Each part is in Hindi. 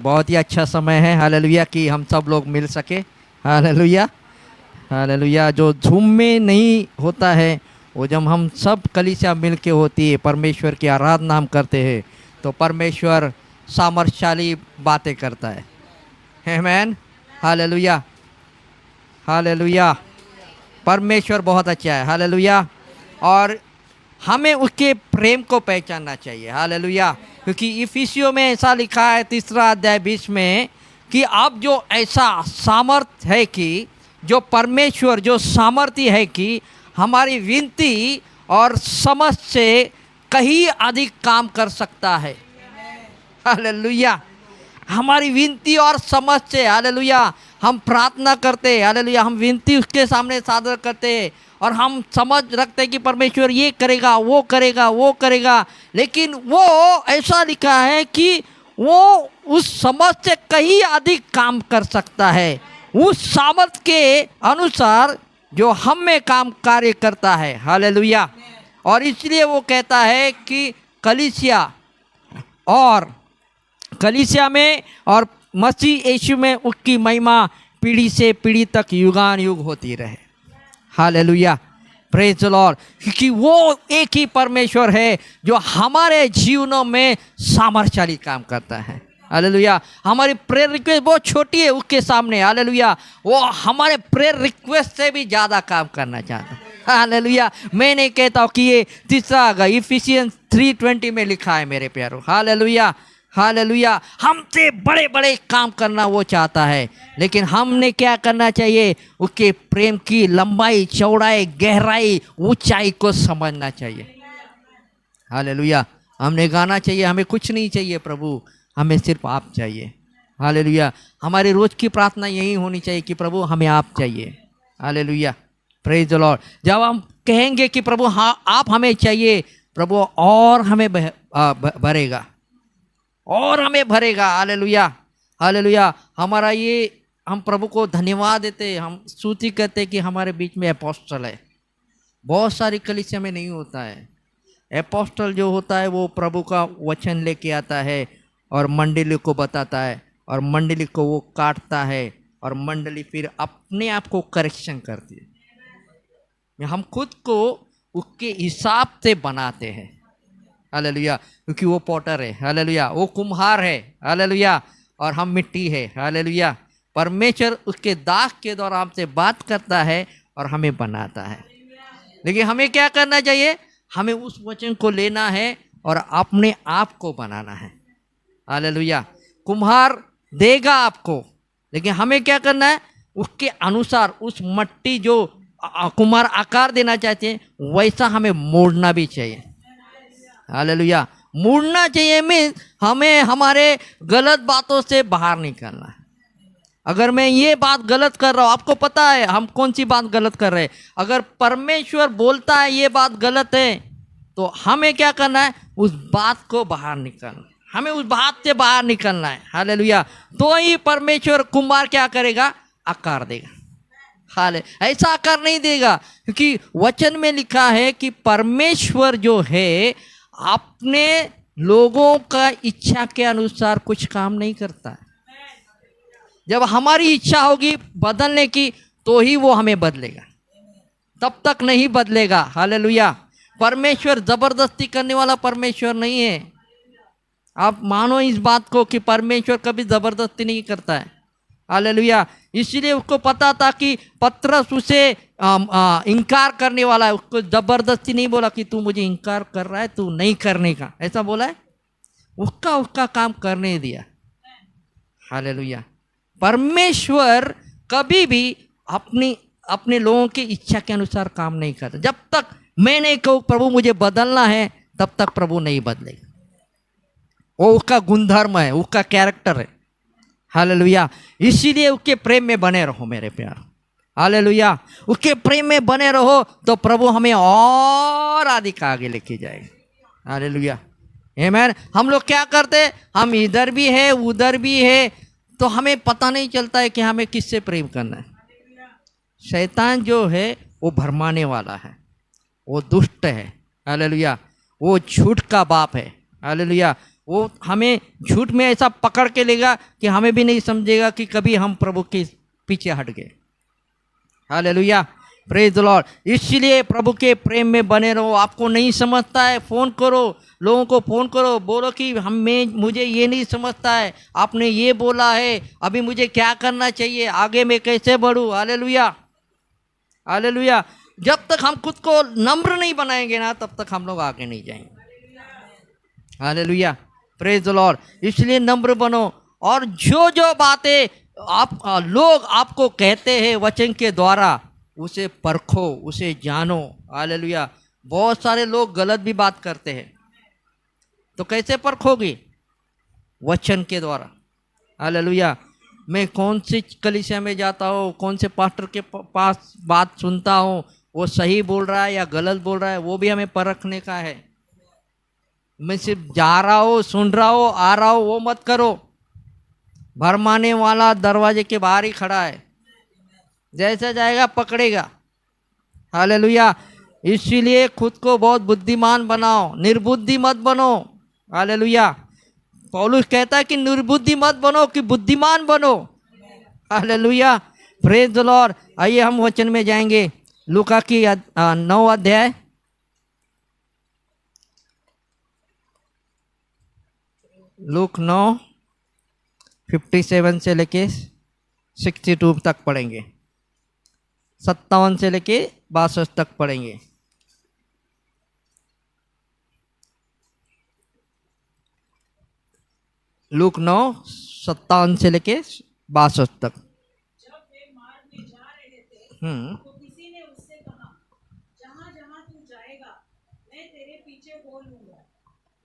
बहुत ही अच्छा समय है हालेलुया कि हम सब लोग मिल सके। Hallelujah hallelujah. जो झूम में नहीं होता है, वो जब हम सब कलीसिया मिल के होती है, परमेश्वर की आराधना हम करते हैं, तो परमेश्वर सामर्थ्यशाली बातें करता है। आमीन। Hallelujah hallelujah. परमेश्वर बहुत अच्छा है। हालेलुया। और हमें उसके प्रेम को पहचानना चाहिए। हालेलुया। क्योंकि इफिसियों में ऐसा लिखा है 3 अध्याय 20 में कि अब जो ऐसा सामर्थ है कि जो परमेश्वर जो सामर्थ्य है कि हमारी विनती और समझ से कहीं अधिक काम कर सकता है। हालेलुया। हमारी विनती और समझ से हालेलुया हम प्रार्थना करते हैं। हालेलुया। हम विनती उसके सामने सादर करते हैं और हम समझ रखते हैं कि परमेश्वर ये करेगा वो करेगा वो करेगा, लेकिन वो ऐसा लिखा है कि वो उस समझ से कहीं अधिक काम कर सकता है, उस सामर्थ के अनुसार जो हम में काम कार्य करता है। हालेलुया। और इसलिए वो कहता है कि कलीसिया में और मसीह यीशु में उसकी महिमा पीढ़ी से पीढ़ी तक युगान युग होती रहे। हालेलुया। Praise the Lord. क्योंकि वो एक ही परमेश्वर है जो हमारे जीवनों में सामर्थ्यशाली काम करता है। हालेलुया। हमारी प्रेयर रिक्वेस्ट बहुत छोटी है उसके सामने। हालेलुया। वो हमारे प्रेयर रिक्वेस्ट से भी ज़्यादा काम करना चाहता है। हालेलुया। मैं नहीं कहता हूँ कि ये तीसरा इफिसियंस 3:20 में लिखा है मेरे प्यारों। Hallelujah hallelujah. हमसे बड़े बड़े काम करना वो चाहता है, लेकिन हमने क्या करना चाहिए? उसके प्रेम की लंबाई चौड़ाई गहराई ऊंचाई को समझना चाहिए। हालेलुया। हमने गाना चाहिए, हमें कुछ नहीं चाहिए प्रभु, हमें सिर्फ आप चाहिए। हालेलुया। हमारी रोज की प्रार्थना यही होनी चाहिए कि प्रभु हमें आप चाहिए। हालेलुया। Praise the Lord. जब हम कहेंगे कि प्रभु हाँ आप हमें चाहिए, प्रभु और हमें भरेगा और हमें भरेगा। Hallelujah hallelujah. हमारा ये हम प्रभु को धन्यवाद देते, हम स्तुति करते कि हमारे बीच में अपोस्टल है। बहुत सारी कलीसिया में नहीं होता है। अपोस्टल जो होता है वो प्रभु का वचन लेके आता है और मंडली को बताता है और मंडली को वो काटता है और मंडली फिर अपने आप को करेक्शन करती है। हम खुद को उसके हिसाब से बनाते हैं। हालेलुया। क्योंकि वो पॉटर है। हालेलुया। वो कुम्हार है। हालेलुया। और हम मिट्टी है। हालेलुया। परमेश्वर उसके दाग के द्वारा हमसे बात करता है और हमें बनाता है। लेकिन हमें क्या करना चाहिए? हमें उस वचन को लेना है और अपने आप को बनाना है। हालेलुया। कुम्हार देगा आपको, लेकिन हमें क्या करना है? उसके अनुसार उस मट्टी जो कुम्हार आकार देना चाहते हैं वैसा हमें मोड़ना भी चाहिए। हालेलुया। मुड़ना चाहिए मीन्स हमें हमारे गलत बातों से बाहर निकलना है। अगर मैं ये बात गलत कर रहा हूँ, आपको पता है हम कौन सी बात गलत कर रहे हैं। अगर परमेश्वर बोलता है ये बात गलत है, तो हमें क्या करना है? उस बात को बाहर निकलना, हमें उस बात से बाहर निकलना है। हालेलुया। तो ही परमेश्वर कुम्हार क्या करेगा? आकार देगा। हाले ऐसा आकार नहीं देगा, क्योंकि वचन में लिखा है कि परमेश्वर जो है अपने लोगों का इच्छा के अनुसार कुछ काम नहीं करता है। जब हमारी इच्छा होगी बदलने की तो ही वो हमें बदलेगा, तब तक नहीं बदलेगा। हालेलुया। परमेश्वर जबरदस्ती करने वाला परमेश्वर नहीं है। आप मानो इस बात को कि परमेश्वर कभी जबरदस्ती नहीं करता है। हालेलुया। इसलिए उसको पता था कि पतरस उसे इनकार करने वाला है। उसको जबरदस्ती नहीं बोला कि तू मुझे इनकार कर रहा है, तू नहीं करने का, ऐसा बोला है। उसका काम करने दिया। हालेलुया। परमेश्वर कभी भी अपने लोगों की इच्छा के अनुसार काम नहीं करता। जब तक मैं नहीं कहूँ प्रभु मुझे बदलना है, तब तक प्रभु नहीं बदलेगा। वो उसका गुणधर्म है, उसका कैरेक्टर है। हालेलुया। इसीलिए उसके प्रेम में बने रहो मेरे प्यार। हालेलुया। उसके प्रेम में बने रहो तो प्रभु हमें और अधिक आगे लेके जाएगा। हालेलुया। आमीन। हम लोग क्या करते? हम इधर भी है उधर भी है, तो हमें पता नहीं चलता है कि हमें किससे प्रेम करना है। शैतान जो है वो भरमाने वाला है, वो दुष्ट है। हालेलुया। वो झूठ का बाप है। हालेलुया। वो हमें झूठ में ऐसा पकड़ के लेगा कि हमें भी नहीं समझेगा कि कभी हम प्रभु के पीछे हट गए। Hallelujah, praise the Lord. इसलिए प्रभु के प्रेम में बने रहो। आपको नहीं समझता है, फ़ोन करो, लोगों को फ़ोन करो, बोलो कि मुझे ये नहीं समझता है, आपने ये बोला है, अभी मुझे क्या करना चाहिए, आगे मैं कैसे बढ़ूँ। Hallelujah, hallelujah. जब तक हम खुद को नम्र नहीं बनाएंगे ना, तब तक हम लोग आगे नहीं जाएंगे। Hallelujah, praise the Lord. इसलिए नम्र बनो, और जो जो बातें लोग आपको कहते हैं वचन के द्वारा, उसे परखो, उसे जानो। हालेलुया। बहुत सारे लोग गलत भी बात करते हैं, तो कैसे परखोगे? वचन के द्वारा। हालेलुया। मैं कौन सी कलीसिया में जाता हूँ, कौन से पास्टर के पास बात सुनता हूँ, वो सही बोल रहा है या गलत बोल रहा है, वो भी हमें परखने का है। मैं सिर्फ जा रहा हूँ, सुन रहा हूँ, आ रहा हूँ, वो मत करो। भरमाने वाला दरवाजे के बाहर ही खड़ा है, जैसा जाएगा पकड़ेगा। हालेलुया। इसीलिए खुद को बहुत बुद्धिमान बनाओ, निर्बुद्धि मत बनो। हालेलुया। पौलुस कहता है कि निर्बुद्धि मत बनो, कि बुद्धिमान बनो। Hallelujah, praise the Lord. आइए हम वचन में जाएंगे। लूका की 9 अध्याय, लूक 9:57 से लेके 62 तक पढ़ेंगे, 57 से लेके 62 तक पढ़ेंगे। लूक 9:57 से लेके 62 तक। जब वे मार्ग में जा रहे थे, तो किसी ने उससे कहा, जहाँ जहाँ तू जाएगा, मैं तेरे पीछे हो लूंगा।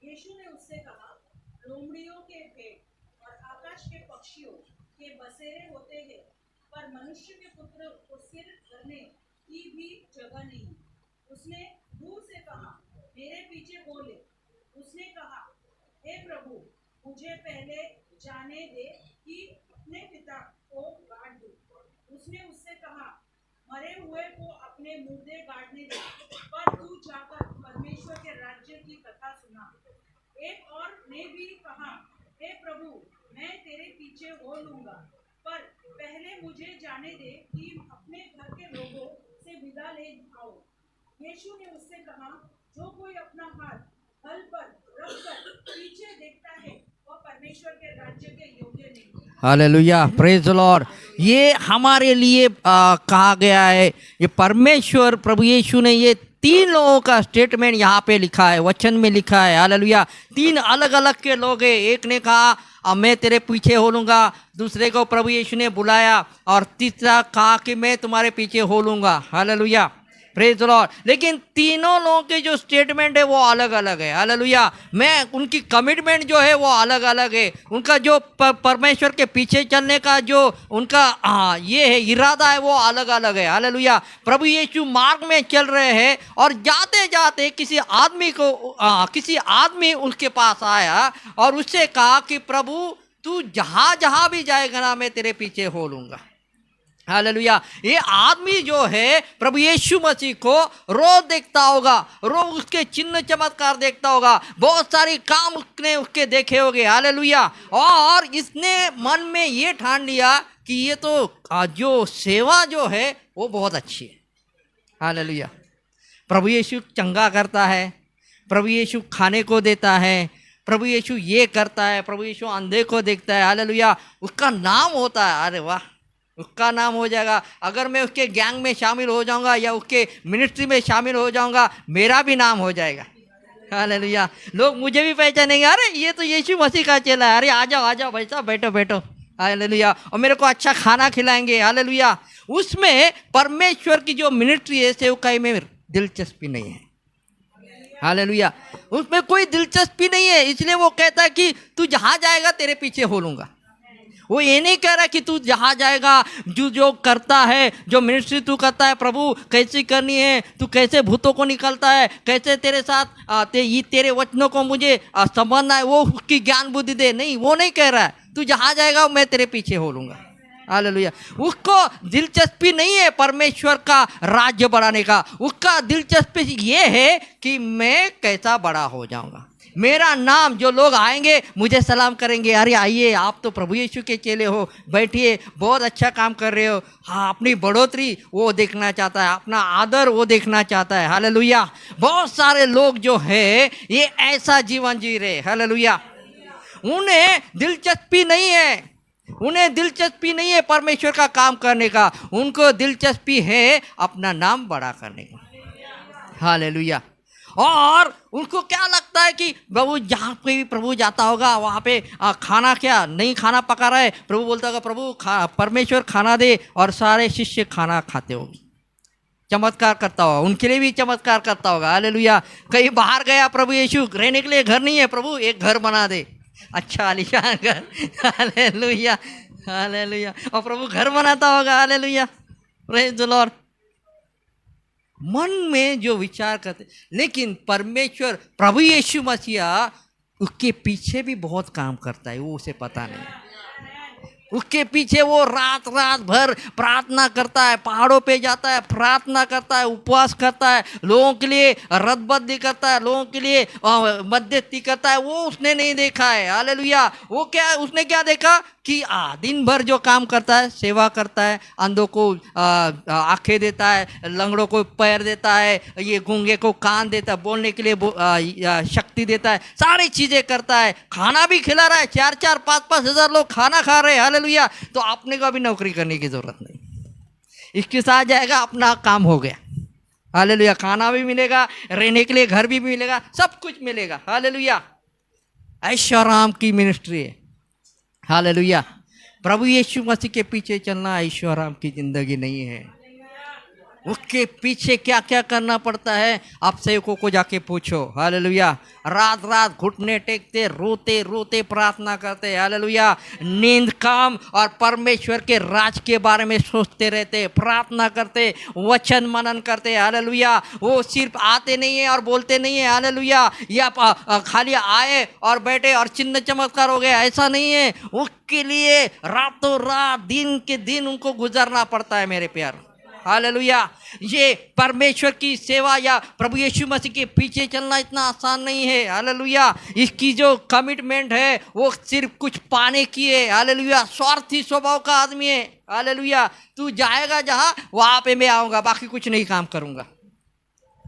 यीशु ने उससे कहा, लोमड़ियों के पेट और आकाश के पक्षियों के बसेरे होते हैं, पर मनुष्य के पुत्र को सिर धरने की भी जगह नहीं। उसने दूर से कहा, मेरे पीछे हो ले। उसने कहा, हे प्रभु, मुझे पहले जाने दे कि अपने पिता को गाड़ दूं। उसने उससे कहा, मरे हुए को अपने मुर्दे गाड़ने दे, पर तू जाकर परमेश्वर के राज्य की कथा सुना। एक और ने भी कहा, हे प्रभु, मैं तेरे पीछे हो लूंगा, पर पहले मुझे जाने दे कि अपने घर के लोगों से विदा ले आओ। यीशु ने उससे कहा, जो कोई अपना हाथ हल पर रखकर पीछे देखता है, वह परमेश्वर के राज्य के योग्य नहीं। Hallelujah, praise the Lord. ये हमारे लिए कहा गया है। ये परमेश्वर प्रभु यीशु ने ये 3 लोगों का स्टेटमेंट यहाँ पे लिखा है, वचन में लिखा है। हालेलुया। 3 अलग अलग के लोग हैं। एक ने कहा मैं तेरे पीछे हो लूँगा, दूसरे को प्रभु यीशु ने बुलाया, और तीसरा कहा कि मैं तुम्हारे पीछे हो लूँगा। Hallelujah, praise the Lord. लेकिन तीनों लोगों के जो स्टेटमेंट है वो अलग अलग है। हालेलुया। मैं उनकी कमिटमेंट जो है वो अलग अलग है। उनका जो परमेश्वर के पीछे चलने का जो उनका ये है इरादा है, वो अलग अलग है। हालेलुया। प्रभु यीशु मार्ग में चल रहे हैं, और जाते जाते किसी आदमी उसके पास आया और उससे कहा कि प्रभु, तू जहाँ जहाँ भी जाएगा ना, मैं तेरे पीछे हो लूँगा। हालेलुया। ये आदमी जो है प्रभु यीशु मसीह को रोज देखता होगा, रोज उसके चिन्ह चमत्कार देखता होगा, बहुत सारी काम उसने उसके देखे होंगे। हालेलुया। और इसने मन में ये ठान लिया कि ये तो जो सेवा जो है वो बहुत अच्छी है। हालेलुया। प्रभु यीशु चंगा करता है, प्रभु यीशु खाने को देता है, प्रभु यीशु ये करता है, प्रभु यीशु अंधे को देखता है। हालेलुया। उसका नाम होता है। अरे वाह, उसका नाम हो जाएगा। अगर मैं उसके गैंग में शामिल हो जाऊंगा या उसके मिनिस्ट्री में शामिल हो जाऊंगा, मेरा भी नाम हो जाएगा। हालेलुया। लोग मुझे भी पहचानेंगे, अरे ये तो यीशु मसीह का चेला है, अरे आ जाओ भाई साहब, बैठो बैठो। हालेलुया। और मेरे को अच्छा खाना खिलाएंगे। हालेलुया। उसमें परमेश्वर की जो मिनिस्ट्री है, सेवकाई में दिलचस्पी नहीं है। हालेलुया। उसमें कोई दिलचस्पी नहीं है, इसलिए वो कहता है कि तू जहाँ जाएगा तेरे पीछे हो लूँगा। वो ये नहीं कह रहा कि तू जहाँ जाएगा, जो करता है, जो मिनिस्ट्री तू करता है, प्रभु कैसी करनी है, तू कैसे भूतों को निकलता है, कैसे तेरे साथ तेरे वचनों को मुझे समझना है, वो उसकी ज्ञान बुद्धि दे। नहीं, वो नहीं कह रहा है। तू जहाँ जाएगा मैं तेरे पीछे हो लूँगा। हालेलुया। उसको दिलचस्पी नहीं है परमेश्वर का राज्य बढ़ाने का। उसका दिलचस्पी ये है कि मैं कैसा बड़ा हो जाऊँगा, मेरा नाम जो लोग आएंगे मुझे सलाम करेंगे, अरे आइए आप तो प्रभु यीशु के चेले हो, बैठिए, बहुत अच्छा काम कर रहे हो। हाँ, अपनी बढ़ोतरी वो देखना चाहता है, अपना आदर वो देखना चाहता है। हालेलुया। बहुत सारे लोग जो है ये ऐसा जीवन जी रहे। हालेलुया। उन्हें दिलचस्पी नहीं है, उन्हें दिलचस्पी नहीं है परमेश्वर का काम करने का, उनको दिलचस्पी है अपना नाम बड़ा करने का। हालेलुया। और उनको क्या लगता है कि प्रभु जहाँ पे भी प्रभु जाता होगा वहाँ पे खाना क्या नहीं खाना पका रहा है, प्रभु बोलता होगा प्रभु परमेश्वर खाना दे, और सारे शिष्य खाना खाते होंगे। चमत्कार करता होगा, उनके लिए भी चमत्कार करता होगा। हालेलुया। कहीं बाहर गया प्रभु यीशु, रहने के लिए घर नहीं है, प्रभु एक घर बना दे, अच्छा आलीशान घर। Hallelujah, hallelujah. और प्रभु घर बनाता होगा। Hallelujah, praise the Lord. मन में जो विचार करते, लेकिन परमेश्वर प्रभु यीशु मसीहा उसके पीछे भी बहुत काम करता है, वो उसे पता नहीं। उसके पीछे वो रात रात भर प्रार्थना करता है, पहाड़ों पे जाता है, प्रार्थना करता है, उपवास करता है, लोगों के लिए रद्दबद्दी करता है, लोगों के लिए मध्यस्थी करता है। वो उसने नहीं देखा है। हालेलुया। वो क्या, उसने क्या देखा कि दिन भर जो काम करता है, सेवा करता है, अंधों को आंखें देता है, लंगड़ों को पैर देता है, ये गूंगे को कान देता है, बोलने के लिए शक्ति देता है, सारी चीज़ें करता है, खाना भी खिला रहा है। 4-4, 5-5 हज़ार लोग खाना खा रहे हैं। हालेलुया। तो आपने को अभी नौकरी करने की ज़रूरत नहीं, इसके साथ जाएगा, अपना काम हो गया। हालेलुया। खाना भी मिलेगा, रहने के लिए घर भी मिलेगा, सब कुछ मिलेगा। हालेलुया। ऐश्वर्याम की मिनिस्ट्री है। हालेलुया। प्रभु यीशु मसीह के पीछे चलना ऐश्वर्याम की जिंदगी नहीं है। उसके पीछे क्या क्या करना पड़ता है, आप सेवकों को जाके पूछो। हालेलुया। रात रात घुटने टेकते, रोते रोते प्रार्थना करते। हालेलुया। नींद काम और परमेश्वर के राज के बारे में सोचते रहते, प्रार्थना करते, वचन मनन करते। हालेलुया। वो सिर्फ आते नहीं है और बोलते नहीं है। हालेलुया। या खाली आए और बैठे और चिन्ह चमत्कार हो गया, ऐसा नहीं है। उसके लिए रातों रात दिन के दिन उनको गुजरना पड़ता है मेरे प्यार। हालेलुया। ये परमेश्वर की सेवा या प्रभु यीशु मसीह के पीछे चलना इतना आसान नहीं है। हालेलुया। इसकी जो कमिटमेंट है वो सिर्फ कुछ पाने की है। हालेलुया। स्वार्थी स्वभाव का आदमी है। हालेलुया। तू जाएगा जहाँ, वहाँ पे मैं आऊँगा, बाकी कुछ नहीं काम करूँगा।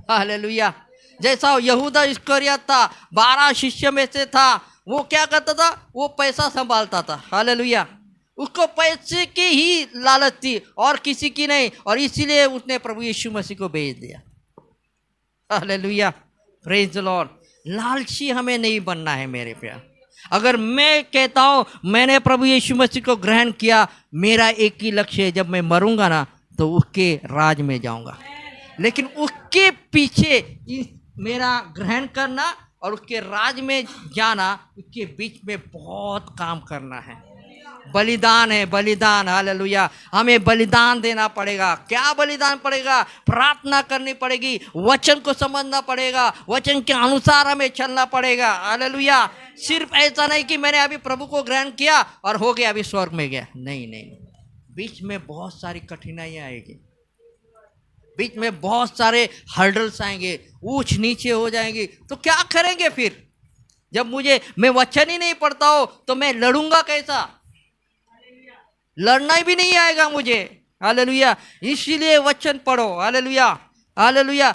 हालेलुया। जैसा यहूदा इस्करियत था, 12 शिष्य में से था, वो क्या करता था, वो पैसा संभालता था। हालेलुया। उसको पैसे की ही लालच थी और किसी की नहीं, और इसीलिए उसने प्रभु यीशु मसीह को भेज दिया। हालेलुया। Praise the Lord. लालची हमें नहीं बनना है मेरे प्यार। अगर मैं कहता हूँ मैंने प्रभु यीशु मसीह को ग्रहण किया, मेरा एक ही लक्ष्य है, जब मैं मरूंगा ना तो उसके राज में जाऊंगा। लेकिन उसके पीछे मेरा ग्रहण करना और उसके राज में जाना, उसके बीच में बहुत काम करना है। बलिदान है, बलिदान। हालेलुया। हमें बलिदान देना पड़ेगा। क्या बलिदान पड़ेगा? प्रार्थना करनी पड़ेगी, वचन को समझना पड़ेगा, वचन के अनुसार हमें चलना पड़ेगा। हालेलुया। सिर्फ ऐसा नहीं कि मैंने अभी प्रभु को ग्रहण किया और हो गया, अभी स्वर्ग में गया। नहीं नहीं, बीच में बहुत सारी कठिनाइयाँ आएगी, बीच में बहुत सारे हर्डल्स आएंगे, ऊंच नीचे हो जाएंगी। तो क्या करेंगे फिर? जब मैं वचन ही नहीं पढ़ता हो तो मैं लड़ूंगा कैसा? लड़ना भी नहीं आएगा मुझे। हालेलुया। इसीलिए वचन पढ़ो। हालेलुया। हालेलुया।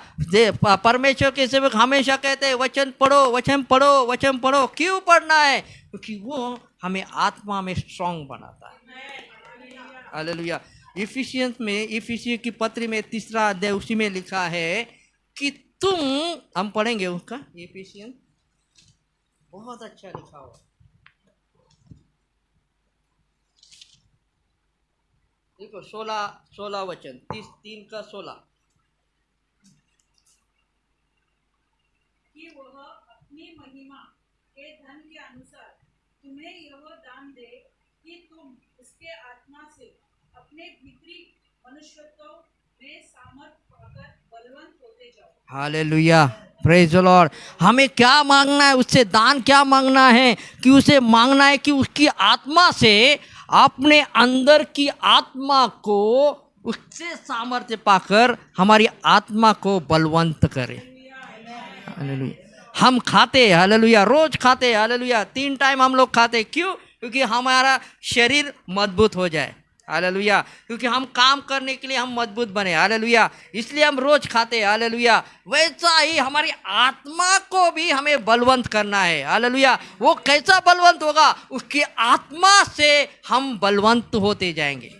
परमेश्वर के सेवक हमेशा कहते हैं वचन पढ़ो, वचन पढ़ो, वचन पढ़ो। क्यों पढ़ना है? क्योंकि वो हमें आत्मा में स्ट्रांग बनाता है। हालेलुया। इफिसियों की पत्री में 3 अध्याय, उसी में लिखा है कि हम पढ़ेंगे उसका। इफिसियन बहुत अच्छा लिखा हुआ। देखो 16 वचन, 3 का 16। कि वह अपनी महिमा के धन के अनुसार तुम्हें यह दान दे कि तुम उसके आत्मा से अपने भीतरी मनुष्यत्व में सामर्थ पाकर बलवंत होते जाओ। हालेलुया। Praise the Lord. हमें क्या मांगना है उससे? दान क्या मांगना है? कि उसे मांगना है कि उसकी आत्मा से, अपने अंदर की आत्मा को उससे सामर्थ्य पाकर हमारी आत्मा को बलवंत करे। हालेलुया। हम खाते, हालेलुया, रोज खाते, हालेलुया, 3 टाइम हम लोग खाते। क्यों? क्योंकि हमारा शरीर मजबूत हो जाए, हालेलुया, क्योंकि हम काम करने के लिए हम मजबूत बने, हालेलुया, इसलिए हम रोज खाते, हालेलुया। वैसा ही हमारी आत्मा को भी हमें बलवंत करना है, हालेलुया। वो कैसा बलवंत होगा? उसकी आत्मा से हम बलवंत होते जाएंगे,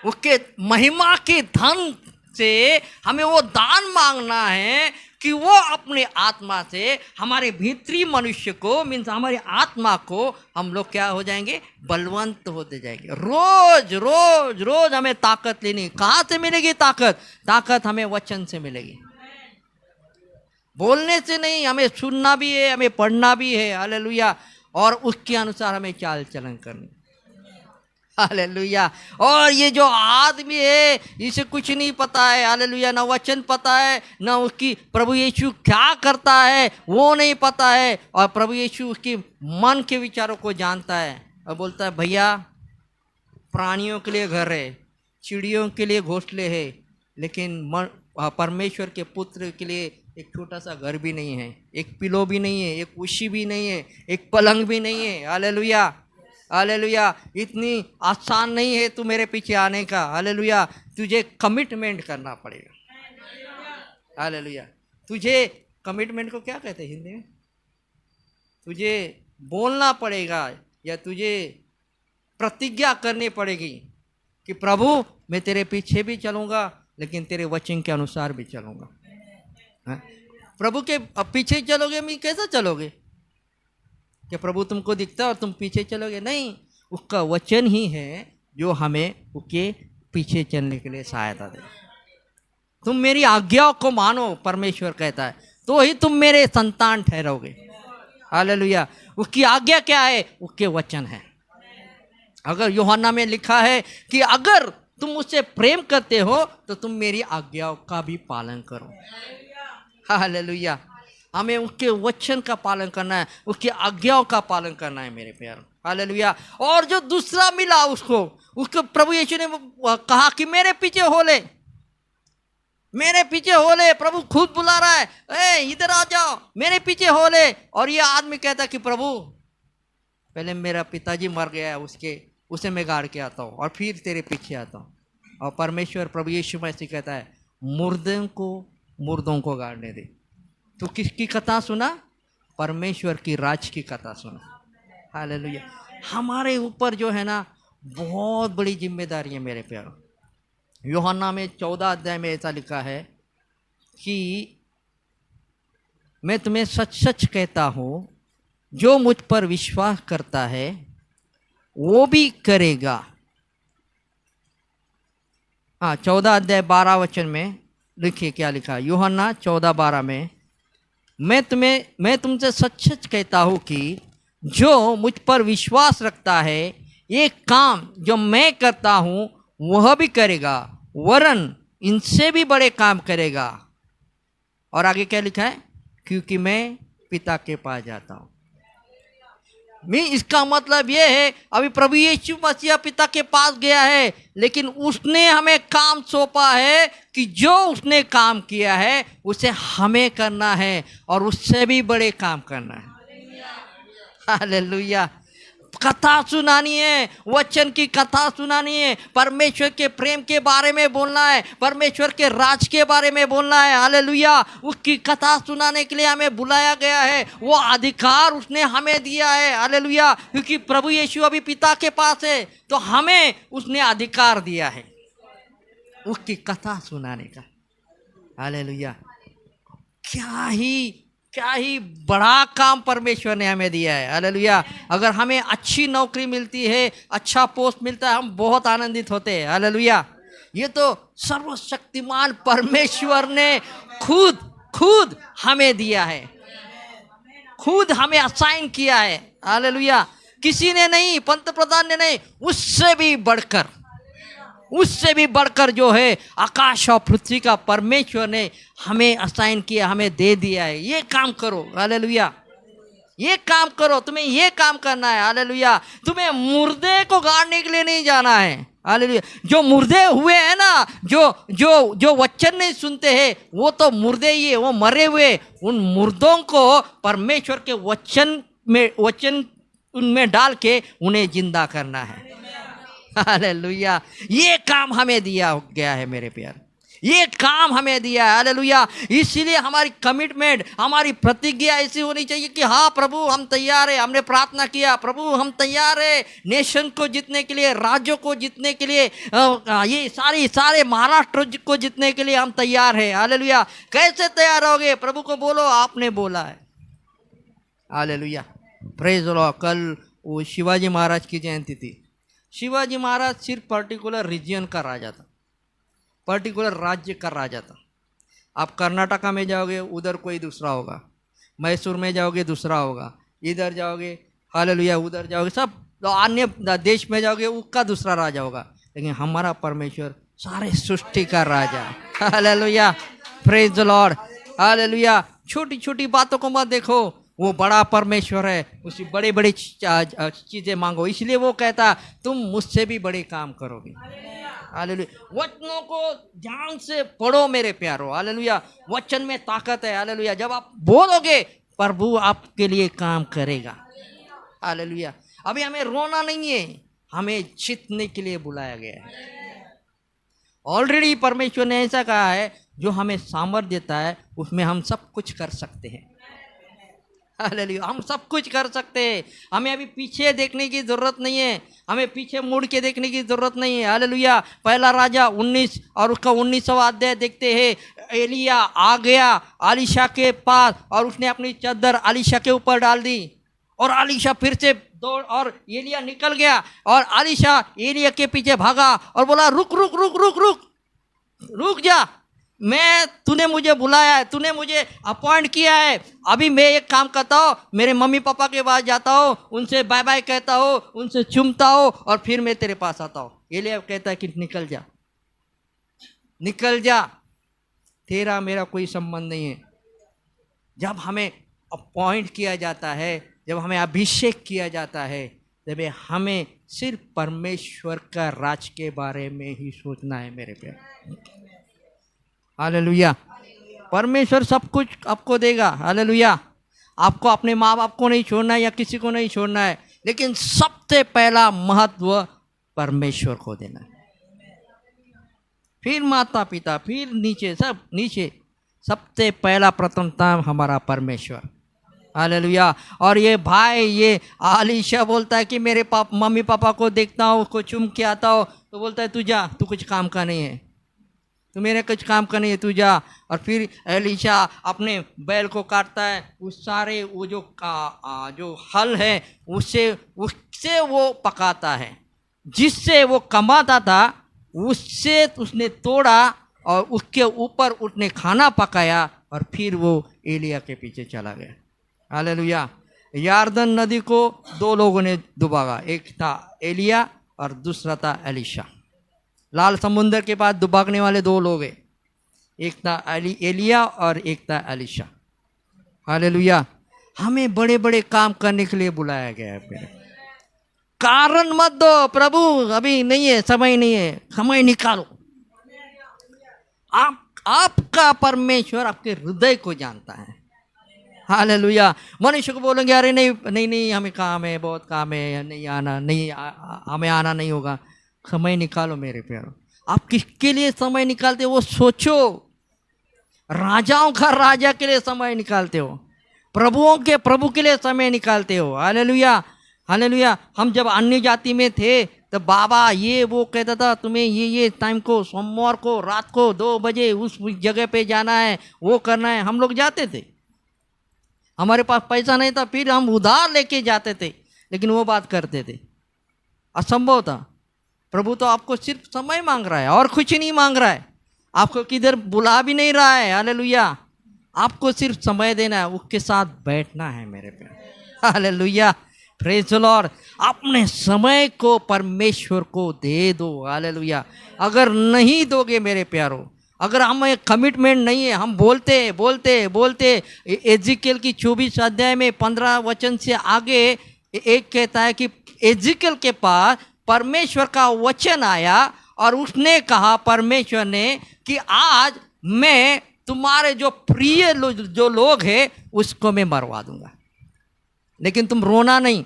उसके महिमा के धन से हमें वो दान मांगना है कि वो अपने आत्मा से हमारे भीतरी मनुष्य को, मीन्स हमारी आत्मा को, हम लोग क्या हो जाएंगे? बलवंत होते जाएंगे। रोज रोज रोज हमें ताकत लेनी। कहाँ से मिलेगी ताकत? ताकत हमें वचन से मिलेगी, बोलने से नहीं। हमें सुनना भी है, हमें पढ़ना भी है, हालेलुया, और उसके अनुसार हमें चाल चलन करनी, हालेलुया। और ये जो आदमी है इसे कुछ नहीं पता है, हालेलुया, ना वचन पता है, ना उसकी प्रभु यीशु क्या करता है वो नहीं पता है। और प्रभु यीशु उसकी मन के विचारों को जानता है और बोलता है, भैया, प्राणियों के लिए घर है, चिड़ियों के लिए घोंसले है, लेकिन परमेश्वर के पुत्र के लिए एक छोटा सा घर भी नहीं है, एक पिलो भी नहीं है, एक कुर्सी भी नहीं है, एक पलंग भी नहीं है, हालेलुया, हालेलुया। इतनी आसान नहीं है तू मेरे पीछे आने का, हालेलुया। तुझे कमिटमेंट करना पड़ेगा, हालेलुया। तुझे कमिटमेंट को क्या कहते हैं हिंदी में? तुझे बोलना पड़ेगा या तुझे प्रतिज्ञा करनी पड़ेगी कि प्रभु मैं तेरे पीछे भी चलूँगा, लेकिन तेरे वचन के अनुसार भी चलूँगा। प्रभु के पीछे चलोगे, मैं कैसा चलोगे? कि प्रभु तुमको दिखता है और तुम पीछे चलोगे? नहीं, उसका वचन ही है जो हमें उसके पीछे चलने के लिए सहायता दे। तुम मेरी आज्ञाओं को मानो, परमेश्वर कहता है, तो ही तुम मेरे संतान ठहरोगे, हालेलुया। उसकी आज्ञा क्या है? उसके वचन है। अगर यूहन्ना में लिखा है कि अगर तुम मुझसे प्रेम करते हो तो तुम मेरी आज्ञाओं का भी पालन करो, हालेलुया। हमें उसके वचन का पालन करना है, उसकी आज्ञाओं का पालन करना है मेरे प्यार, हालेलुया। और जो दूसरा मिला उसको प्रभु यीशु ने कहा कि मेरे पीछे हो ले, मेरे पीछे हो ले। प्रभु खुद बुला रहा है, ए इधर आ जाओ, मेरे पीछे हो ले। और ये आदमी कहता कि प्रभु पहले मेरा पिताजी मर गया है, उसे मैं गाड़ के आता हूँ और फिर तेरे पीछे आता हूँ। और परमेश्वर प्रभु यीशु मसीह कहता है, मुर्दों को गाड़ने दे। तो किसकी कथा सुना? परमेश्वर की राज की कथा सुना, हालेलुया। हमारे ऊपर जो है ना बहुत बड़ी जिम्मेदारी है मेरे प्यारों। यूहन्ना में 14 अध्याय में ऐसा लिखा है कि मैं तुम्हें सच सच कहता हूँ, जो मुझ पर विश्वास करता है वो भी करेगा। हाँ, 14 अध्याय 12 वचन में लिखिए क्या लिखा। यूहन्ना 14:12 में, मैं तुमसे सच सच कहता हूँ कि जो मुझ पर विश्वास रखता है ये काम जो मैं करता हूँ वह भी करेगा, वरन इनसे भी बड़े काम करेगा। और आगे क्या लिखा है? क्योंकि मैं पिता के पास जाता हूँ। इसका मतलब ये है, अभी प्रभु यीशु मसीह पिता के पास गया है, लेकिन उसने हमें काम सौंपा है कि जो उसने काम किया है उसे हमें करना है और उससे भी बड़े काम करना है, हालेलुया। कथा सुनानी है, वचन की कथा सुनानी है, परमेश्वर के प्रेम के बारे में बोलना है, परमेश्वर के राज के बारे में बोलना है, हालेलुया। उसकी कथा सुनाने के लिए हमें बुलाया गया है, वो अधिकार उसने हमें दिया है, हालेलुया। क्योंकि प्रभु यीशु अभी पिता के पास है तो हमें उसने अधिकार दिया है उसकी कथा सुनाने का, हालेलुया। क्या ही बड़ा काम परमेश्वर ने हमें दिया है, हालेलुया। अगर हमें अच्छी नौकरी मिलती है, अच्छा पोस्ट मिलता है, हम बहुत आनंदित होते हैं, हालेलुया। ये तो सर्वशक्तिमान परमेश्वर ने खुद हमें दिया है, खुद हमें असाइन किया है, हालेलुया। किसी ने नहीं, पंत प्रधान ने नहीं, उससे भी बढ़कर जो है आकाश और पृथ्वी का परमेश्वर ने हमें असाइन किया, हमें दे दिया है। ये काम करो, हालेलुया, ये काम करो, तुम्हें ये काम करना है, हालेलुया। तुम्हें मुर्दे को गाड़ने के लिए नहीं जाना है, हालेलुया। जो मुर्दे हुए हैं ना, जो जो जो वचन नहीं सुनते हैं, वो तो मुर्दे ही है, वो मरे हुए। उन मुर्दों को परमेश्वर के वचन उनमें डाल के उन्हें जिंदा करना है। हालेलुया। ये काम हमें दिया गया है मेरे प्यार, ये काम हमें दिया है। हालेलुया। इसीलिए हमारी कमिटमेंट, हमारी प्रतिज्ञा ऐसी होनी चाहिए कि हाँ प्रभु हम तैयार है। हमने प्रार्थना किया, प्रभु हम तैयार है नेशन को जीतने के लिए, राज्यों को जीतने के लिए, ये सारे महाराष्ट्र को जीतने के लिए हम तैयार है। हालेलुया। कैसे तैयार होगे? प्रभु को बोलो, आपने बोला है। हालेलुया। Praise the Lord. कल वो शिवाजी महाराज की जयंती थी। शिवाजी महाराज सिर्फ पर्टिकुलर रीजन का राजा था, पर्टिकुलर राज्य का राजा था। आप कर्नाटका में जाओगे उधर कोई दूसरा होगा, मैसूर में जाओगे दूसरा होगा, इधर जाओगे हालेलुया उधर जाओगे, सब अन्य देश में जाओगे उसका दूसरा राजा होगा। लेकिन हमारा परमेश्वर सारे सृष्टि का राजा। Hallelujah. Praise the Lord. Hallelujah. छोटी छोटी बातों को मत देखो, वो बड़ा परमेश्वर है, उसकी बड़ी बड़ी चीज़ें मांगो। इसलिए वो कहता तुम मुझसे भी बड़े काम करोगे। हालेलुया। वचनों को ध्यान से पढ़ो मेरे प्यारो। हालेलुया। वचन में ताकत है। हालेलुया। जब आप बोलोगे प्रभु आपके लिए काम करेगा। हालेलुया। अभी हमें रोना नहीं है, हमें जीतने के लिए बुलाया गया है। ऑलरेडी परमेश्वर ने ऐसा कहा है, जो हमें सामर्थ्य देता है उसमें हम सब कुछ कर सकते हैं। हालेलुया। हम सब कुछ कर सकते हैं। हमें अभी पीछे देखने की ज़रूरत नहीं है, हमें पीछे मुड़ के देखने की ज़रूरत नहीं है। हालेलुया। पहला राजा 19 और उसका 19वां अध्याय देखते हैं। एलिया आ गया अलीशा के पास और उसने अपनी चादर अलीशा के ऊपर डाल दी और अलीशा फिर से दौड़ और एलिया निकल गया और अलीशा एलिया के पीछे भागा और बोला रुक रुक रुक रुक रुक रुक जा, तूने मुझे बुलाया है, तूने मुझे अपॉइंट किया है। अभी मैं एक काम करता हूँ, मेरे मम्मी पापा के पास जाता हूँ, उनसे बाय बाय कहता हूँ, उनसे चूमता हूँ और फिर मैं तेरे पास आता हूँ। एलिया कहता है कि निकल जा, निकल जा, तेरा मेरा कोई संबंध नहीं है। जब हमें अपॉइंट किया जाता है, जब हमें अभिषेक किया जाता है, तब हमें सिर्फ परमेश्वर का राज के बारे में ही सोचना है मेरे प्यारे। हालेलुया। परमेश्वर सब कुछ आपको देगा। हालेलुया। आपको अपने माँ बाप को नहीं छोड़ना है या किसी को नहीं छोड़ना है, लेकिन सबसे पहला महत्व परमेश्वर को देना है, फिर माता पिता, फिर नीचे सब नीचे। सबसे पहला प्रथमता हमारा परमेश्वर। हालेलुया। और ये भाई, ये अलीशा बोलता है कि मेरे मम्मी पापा को देखता हूँ, उसको चूम के आता हो, तो बोलता है तू जा, तू कुछ काम का नहीं है, तू मेरे कुछ काम का नहीं है, तू जा। और फिर एलीशा अपने बैल को काटता है, उस सारे वो जो हल है उससे वो पकाता है, जिससे वो कमाता था उससे उसने तोड़ा और उसके ऊपर उसने खाना पकाया और फिर वो एलिया के पीछे चला गया। हालेलुया। यारदन नदी को दो लोगों ने डुबागा, एक था एलिया और दूसरा था एलीशा। लाल समुंदर के पास डुबागने वाले दो लोग हैं, एक था एलिया और एक था एलीशा। हालेलुया। हमें बड़े बड़े काम करने के लिए बुलाया गया है। मेरे कारण मत दो, प्रभु अभी नहीं है, समय नहीं है, समय निकालो। आपका परमेश्वर आपके हृदय को जानता है। हालेलुया। मनुष्य को बोलेंगे अरे नहीं नहीं नहीं हमें काम है, बहुत काम है, नहीं आना, नहीं हमें आना नहीं होगा। समय निकालो मेरे प्यारो। आप किसके लिए समय निकालते हो वो सोचो। राजाओं का राजा के लिए समय निकालते हो, प्रभुओं के प्रभु के लिए समय निकालते हो। हालेलुया। हालेलुया। हम जब अन्य जाति में थे तो बाबा ये वो कहता था तुम्हें ये टाइम को, सोमवार को रात को 2 बजे उस जगह पे जाना है, वो करना है। हम लोग जाते थे, हमारे पास पैसा नहीं था, फिर हम उधार लेके जाते थे, लेकिन वो बात करते थे। असंभव था। प्रभु तो आपको सिर्फ समय मांग रहा है और कुछ नहीं मांग रहा है, आपको किधर बुला भी नहीं रहा है। हालेलुया। आपको सिर्फ समय देना है, उसके साथ बैठना है मेरे प्यारे। हालेलुया। Praise the Lord. अपने समय को परमेश्वर को दे दो। हालेलुया। अगर नहीं दोगे मेरे प्यारो, अगर हमें कमिटमेंट नहीं है, हम बोलते बोलते बोलते, एजिकल की 24 अध्याय में 15 वचन से आगे एक कहता है कि एजिकल के पास परमेश्वर का वचन आया और उसने कहा, परमेश्वर ने, कि आज मैं तुम्हारे जो प्रिय जो लोग हैं उसको मैं मरवा दूंगा, लेकिन तुम रोना नहीं,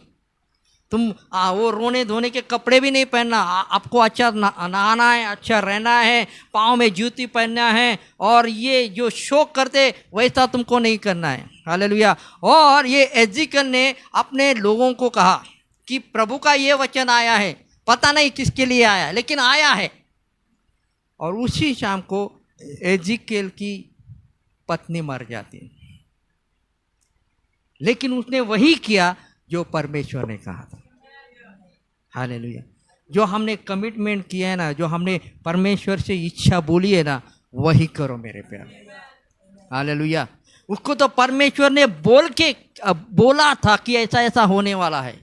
तुम वो रोने धोने के कपड़े भी नहीं पहनना, आपको अच्छा नहाना है, अच्छा रहना है, पाँव में जूती पहनना है, और ये जो शोक करते वैसा तुमको नहीं करना है। हालेलुया। और ये एजिकल ने अपने लोगों को कहा कि प्रभु का ये वचन आया है, पता नहीं किसके लिए आया है, लेकिन आया है। और उसी शाम को एजिकल की पत्नी मर जाती है, लेकिन उसने वही किया जो परमेश्वर ने कहा था। हालेलुया। जो हमने कमिटमेंट किया है ना, जो हमने परमेश्वर से इच्छा बोली है ना, वही करो मेरे प्यारे। हालेलुया। उसको तो परमेश्वर ने बोला था कि ऐसा ऐसा होने वाला है।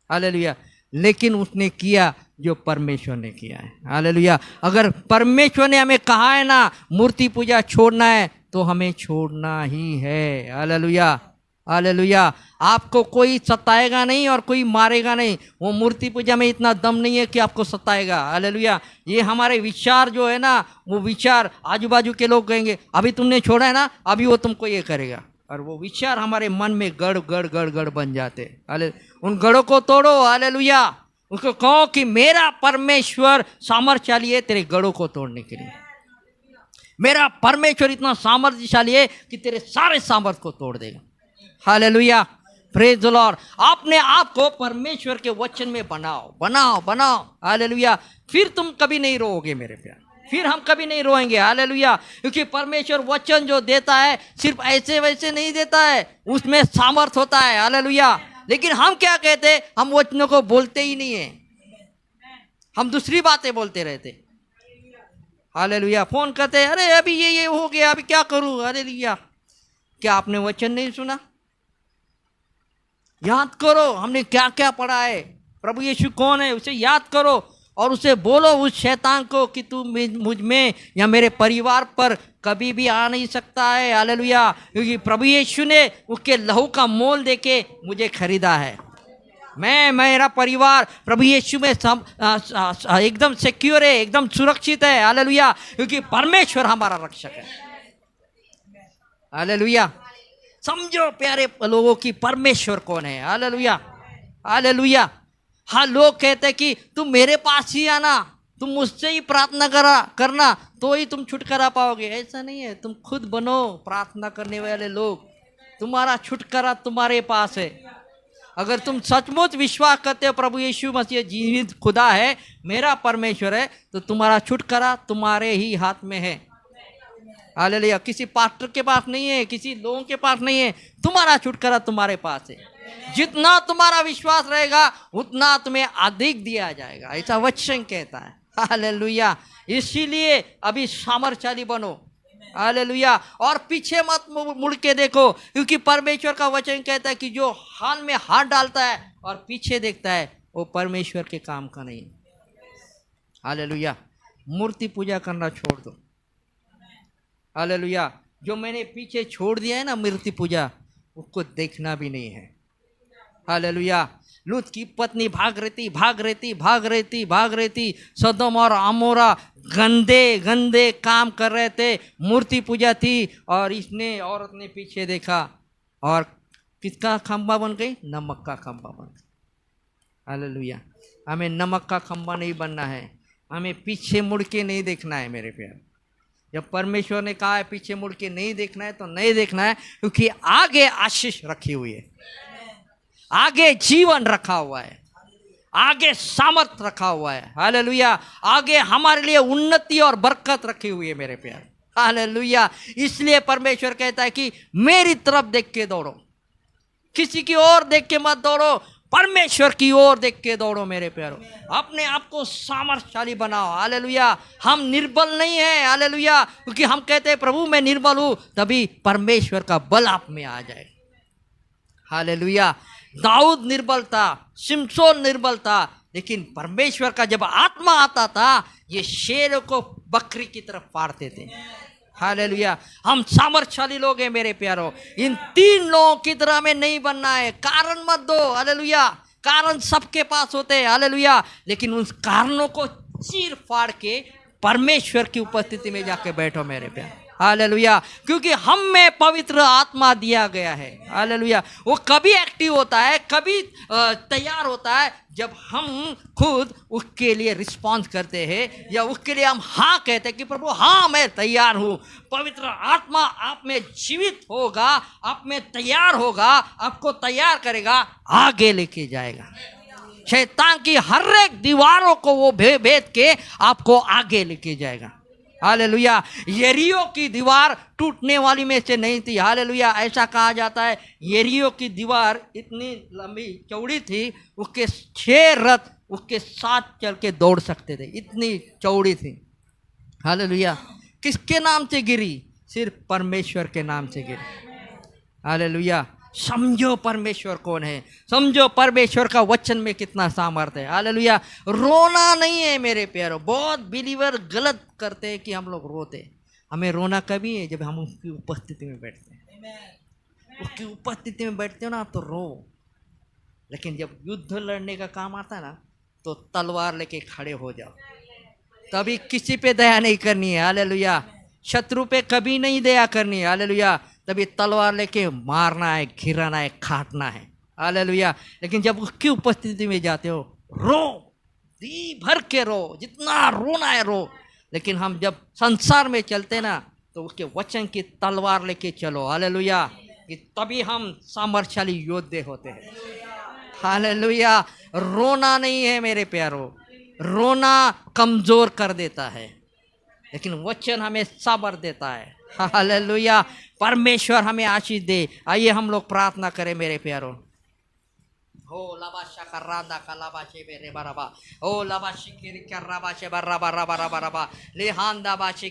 हालेलुया। लेकिन उसने किया जो परमेश्वर ने किया है। हालेलुया। अगर परमेश्वर ने हमें कहा है ना मूर्ति पूजा छोड़ना है, तो हमें छोड़ना ही है। हालेलुया। हालेलुया। आपको कोई सताएगा नहीं और कोई मारेगा नहीं। वो मूर्ति पूजा में इतना दम नहीं है कि आपको सताएगा। हालेलुया। ये हमारे विचार जो है ना, वो विचार आजू बाजू के लोग कहेंगे अभी तुमने छोड़ा है ना, अभी वो तुमको ये करेगा, और वो विचार हमारे मन में गड़ गड़ गड़ गड़ बन जाते। हाले उन गड़ों को तोड़ो। हालेलुया। उसको कहो कि मेरा परमेश्वर सामर्थ्यशाली है तेरे गड़ों को तोड़ने के लिए। मेरा परमेश्वर इतना सामर्थ्यशाली है कि तेरे सारे सामर्थ्य को तोड़ देगा। हालेलुया। Praise the Lord. आपने आप को परमेश्वर के वचन में बनाओ बनाओ बनाओ। हालेलुया। फिर तुम कभी नहीं रोओगे मेरे प्यार, फिर हम कभी नहीं रोएंगे। हालेलुया। क्योंकि परमेश्वर वचन जो देता है सिर्फ ऐसे वैसे नहीं देता है, उसमें सामर्थ होता है। हालेलुया। लेकिन हम क्या कहते, हम वचनों को बोलते ही नहीं है, हम दूसरी बातें बोलते रहते। हालेलुया। फोन करते, अरे अभी ये हो गया, अभी क्या करूं। हालेलुया। क्या आपने वचन नहीं सुना? याद करो हमने क्या क्या पढ़ा है, प्रभु यीशु कौन है, उसे याद करो और उसे बोलो उस शैतान को कि तू मुझ में या मेरे परिवार पर कभी भी आ नहीं सकता है। हालेलुया। क्योंकि प्रभु यीशु ने उसके लहू का मोल देके मुझे खरीदा है। मैं मेरा परिवार प्रभु यीशु में एकदम सिक्योर है, एकदम सुरक्षित है। हालेलुया। क्योंकि परमेश्वर हमारा रक्षक है। हालेलुया। समझो प्यारे लोगों की परमेश्वर कौन है। हालेलुया। हालेलुया। हाँ, लोग कहते हैं कि तुम मेरे पास ही आना, तुम मुझसे ही प्रार्थना करना तो ही तुम छुटकारा पाओगे। ऐसा नहीं है, तुम खुद बनो प्रार्थना करने वाले लोग। तुम्हारा छुटकारा तुम्हारे पास है। अगर तुम सचमुच विश्वास करते हो प्रभु यीशु मसीह जीवित खुदा है, मेरा परमेश्वर है, तो तुम्हारा छुटकारा तुम्हारे ही हाथ में है। हालेलुया। किसी पास्टर के पास नहीं है, किसी लोगों के पास नहीं है, तुम्हारा छुटकारा तुम्हारे पास है। जितना तुम्हारा विश्वास रहेगा उतना तुम्हें अधिक दिया जाएगा, ऐसा वचन कहता है। हालेलुया। इसीलिए अभी सामर्थ्यशाली बनो। हालेलुया। और पीछे मत मुड़ के देखो, क्योंकि परमेश्वर का वचन कहता है कि जो हाथ में हाथ डालता है और पीछे देखता है वो परमेश्वर के काम का नहीं। हालेलुया। मूर्ति पूजा करना छोड़ दो। हालेलुया। जो मैंने पीछे छोड़ दिया है ना मूर्ति पूजा, उसको देखना भी नहीं है। हालेलुया। लूत की पत्नी भाग रही थी। सदोम और अमोरा गंदे गंदे काम कर रहे थे, मूर्ति पूजा थी, और इसने औरत ने पीछे देखा और किसका खंबा बन गई? नमक का खंबा बन गई। हालेलुया। हमें नमक का खंबा नहीं बनना है, हमें पीछे मुड़ के नहीं देखना है मेरे प्यार। जब परमेश्वर ने कहा है पीछे मुड़ के नहीं देखना है, तो नहीं देखना है, क्योंकि आगे आशीष रखी हुई है, आगे जीवन रखा हुआ है, आगे सामर्थ रखा हुआ है। हालेलुया। आगे हमारे लिए उन्नति और बरकत रखी हुई है मेरे प्यार। हालेलुया। इसलिए परमेश्वर कहता है कि मेरी तरफ देख के दौड़ो, किसी की ओर देख के मत दौड़ो, परमेश्वर की ओर देख के दौड़ो मेरे प्यारो। अपने आप को सामर्थ्यशाली बनाओ। हालेलुया। हम निर्बल नहीं हैं। हालेलुया। क्योंकि हम कहते हैं प्रभु मैं निर्बल हूं, तभी परमेश्वर का बल आप में आ जाए। हालेलुया। दाऊद निर्बल था, शिमशोन निर्बल था, लेकिन परमेश्वर का जब आत्मा आता था ये शेर को बकरी की तरफ फाड़ते थे। हालेलुया। हम सामर्थ्यशाली लोग हैं मेरे प्यारो। इन तीन लोगों की तरह में नहीं बनना है। कारण मत दो। हालेलुया। कारण सबके पास होते हैं, हालेलुया, लेकिन उन कारणों को चीर फाड़ के परमेश्वर की उपस्थिति में जाके बैठो मेरे प्यारे, हालेलुया, क्योंकि हम में पवित्र आत्मा दिया गया है, हालेलुया। वो कभी एक्टिव होता है, कभी तैयार होता है जब हम खुद उसके लिए रिस्पॉन्स करते हैं, या उसके लिए हम हाँ कहते हैं कि प्रभु हाँ मैं तैयार हूँ। पवित्र आत्मा आप में जीवित होगा, आप में तैयार होगा, आपको तैयार करेगा, आगे लेके जाएगा। शैतान की हर एक दीवारों को वो भेद के आपको आगे लेके जाएगा, हालेलुया। यरीहो की दीवार टूटने वाली में से नहीं थी, हालेलुया। ऐसा कहा जाता है यरीहो की दीवार इतनी लंबी चौड़ी थी, उसके 6 रथ उसके साथ चल के दौड़ सकते थे, इतनी चौड़ी थी, हालेलुया। किसके नाम से गिरी? सिर्फ परमेश्वर के नाम से गिरी, हालेलुया। समझो परमेश्वर कौन है, समझो परमेश्वर का वचन में कितना सामर्थ्य है, हालेलुया। रोना नहीं है मेरे प्यारो। बहुत बिलीवर गलत करते हैं कि हम लोग रोते। हमें रोना कभी है जब हम उसकी उपस्थिति में बैठते हैं। उसकी उपस्थिति में बैठते हो ना तो रो, लेकिन जब युद्ध लड़ने का काम आता है ना तो तलवार लेके खड़े हो जाओ। तभी किसी पे दया नहीं करनी है, हालेलुया। शत्रु पे कभी नहीं दया करनी है, हालेलुया। तभी तलवार लेके मारना है, घिराना है, काटना है, हालेलुया। लेकिन जब उसकी उपस्थिति में जाते हो, रो, जी भर के रो, जितना रोना है रो। लेकिन हम जब संसार में चलते ना तो उसके वचन की तलवार लेके चलो, हालेलुया, कि तभी हम सामर्थ्यशाली योद्धे होते हैं, हालेलुया। रोना नहीं है मेरे प्यारो, रोना कमजोर कर देता है, लेकिन वचन हमें सामर्थ देता है, हालेलुया। परमेश्वर हमें आशीष दे। आइए हम लोग प्रार्थना करें मेरे प्यारो। हो लाबाशा करादा कलाबाशे बेरे बराबा, हो लाबाशी की कराबाशे बराबा रबा रबा रबा, लेहांदा बाशे